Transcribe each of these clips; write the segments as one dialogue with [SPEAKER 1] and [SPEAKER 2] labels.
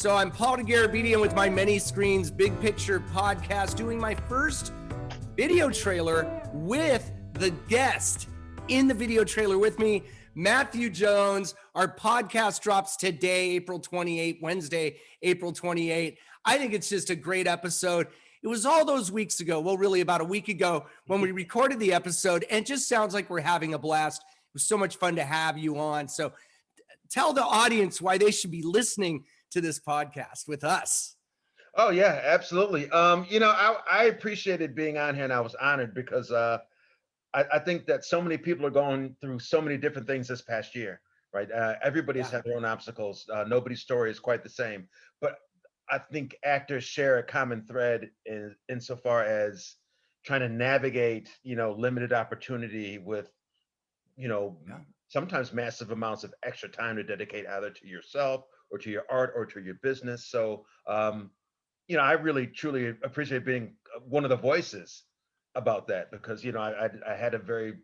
[SPEAKER 1] So I'm Paul DeGarabedian with my Many Screens Big Picture podcast, doing my first video trailer with the guest in the video trailer with me, Matthew Jones. Our podcast drops today, April 28, Wednesday, April 28. I think it's just a great episode. It was all those weeks ago, well, really about a week ago when we recorded the episode, and it just sounds like we're having a blast. It was so much fun to have you on. So tell the audience why they should be listening to this podcast with us.
[SPEAKER 2] Oh yeah, absolutely. I appreciated being on here, and I was honored because I think that so many people are going through so many different things this past year, right? Everybody's had their own obstacles. Nobody's story is quite the same, but I think actors share a common thread insofar as trying to navigate, limited opportunity with, sometimes massive amounts of extra time to dedicate either to yourself or to your art or to your business. So, I really truly appreciate being one of the voices about that because I had a very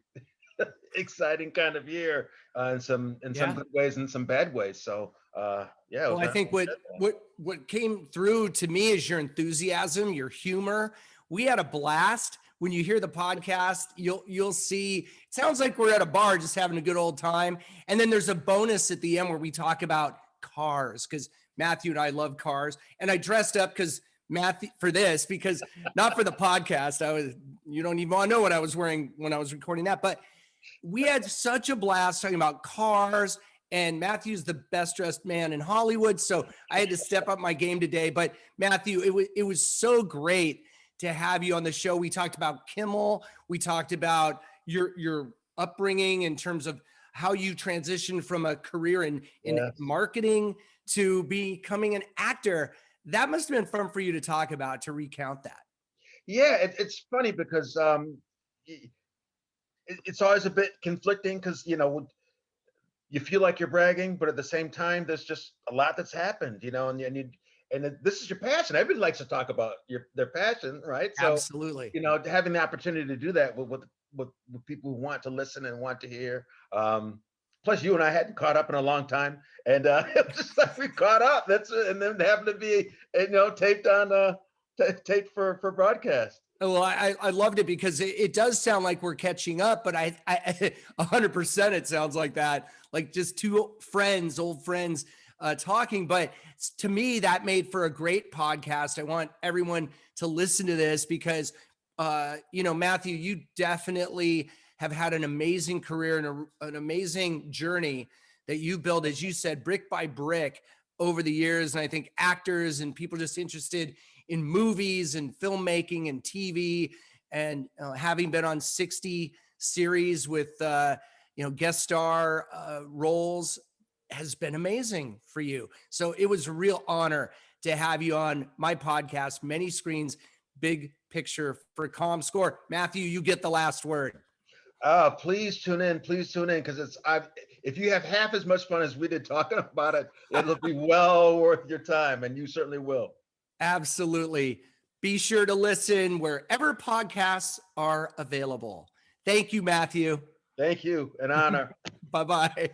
[SPEAKER 2] exciting kind of year in some good ways and some bad ways. So
[SPEAKER 1] Well, I think what came through to me is your enthusiasm, your humor. We had a blast. When you hear the podcast, you'll see it sounds like we're at a bar just having a good old time. And then there's a bonus at the end where we talk about cars because Matthew and I love cars. And I dressed up because Matthew for this because not for the podcast. You don't even want to know what I was wearing when I was recording that. But we had such a blast talking about cars. And Matthew's the best dressed man in Hollywood. So I had to step up my game today. But Matthew, it was so great to have you on the show. We talked about Kimmel. We talked about your upbringing in terms of how you transitioned from a career in marketing to becoming an actor. That must have been fun for you to talk about, to recount that.
[SPEAKER 2] Yeah, it's funny because it's always a bit conflicting because, you feel like you're bragging, but at the same time, there's just a lot that's happened, and this is your passion. Everybody likes to talk about their passion, right? So,
[SPEAKER 1] absolutely.
[SPEAKER 2] Having the opportunity to do that with people who want to listen and want to hear. Plus, you and I hadn't caught up in a long time, and it was just like we caught up. And then happened to be, taped on taped for broadcast.
[SPEAKER 1] Well, I loved it because it does sound like we're catching up, but I 100% it sounds like that, like just two old friends talking. But to me, that made for a great podcast. I want everyone to listen to this because, Matthew, you definitely have had an amazing career and an amazing journey that you built, as you said, brick by brick over the years. And I think actors and people just interested in movies and filmmaking and TV and having been on 60 series with, guest star roles has been amazing for you. So it was a real honor to have you on my podcast, Many Screens, Big Picture for ComScore. Matthew, you get the last word.
[SPEAKER 2] Please tune in because if you have half as much fun as we did talking about it, it'll be well worth your time, and you certainly will.
[SPEAKER 1] Absolutely. Be sure to listen wherever podcasts are available. Thank you, Matthew.
[SPEAKER 2] Thank you. An honor.
[SPEAKER 1] Bye-bye.